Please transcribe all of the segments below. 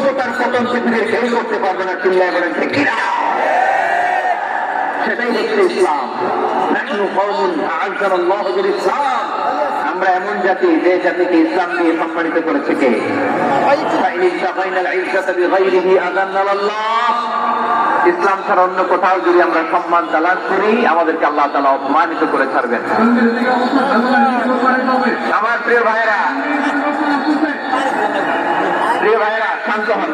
সভ্যতার পতন পৃথিবীর কেউ করতে পারবে না, চিল্লায় বলেন ঠিক কিনা? সেটাই হচ্ছে ইসলাম। নাহনু কওমুন আ'আজ্জানাল্লাহু বিল ইসলাম, আমরা এমন জাতি যে জাতিকে ইসলাম দিয়ে সম্মানিত করেছে কে? ফাইন ইসতাগাইনাল ইজ্জাতা বিগাইরিহি আযান্নাল্লাহ। ইসলাম ছাড়া অন্য কোথাও যদি আমরা সম্মান তালাশ করি, আমাদেরকে আল্লাহ তাআলা অপমানিত করে ছাড়বেন। আমার প্রিয় ভাইরা, শান্ত হন,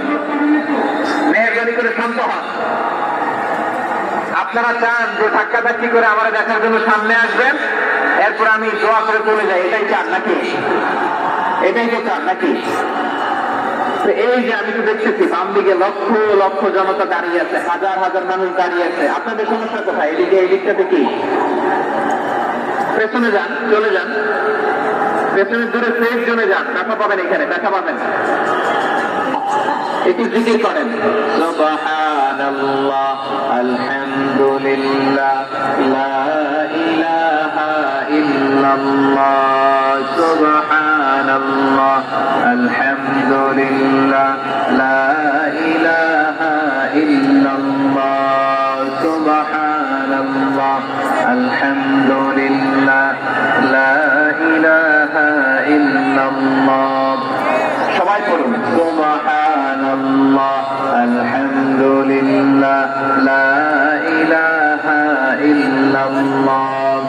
মেহরবানি করে শান্ত হন। আপনারা চান যে ধাক্কাধাক্কি করে আমার দেখার জন্য সামনে আসবেন, এরপর আমি দোয়া করে চলে যাই, এটাই চান নাকি? এটাই তো চান নাকি? এই যে আমি তো দেখতেছি বাম দিকে লক্ষ লক্ষ জনতা দাঁড়িয়ে আছে, হাজার হাজার মানুষ দাঁড়িয়ে আছে। আপনাদের সমস্যা কোথায়? এদিকে এই দিকটাতে কি? পেছনে যান, চলে যান, পেছনের দূরে সেফ জোনে যান, দেখা পাবেন, এখানে দেখা পাবেন। একটু জিকির করেন, সুবহানাল্লাহ, আলহামদুলিল্লাহ, লা ইলাহা ইল্লাল্লাহ, সুবহানাল্লাহ, আলহামদুলিল্লাহ, লা ইলাহা ইল্লাল্লাহ, সুবহানাল্লাহ, আলহামদুলিল্লাহ, লা ইলাহা ইল্লাল্লাহ। সবাই পড়ুন, সুবহানাল্লাহ, আলহামদুলিল্লাহ, লা ইলাহা ইল্লাল্লাহ।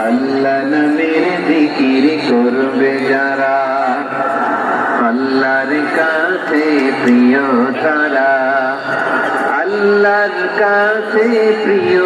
আল্লাহ নামের জিকির করবে যারা, আল্লাহর কাছে প্রিয় তারা, আল্লাহর কাছে প্রিয়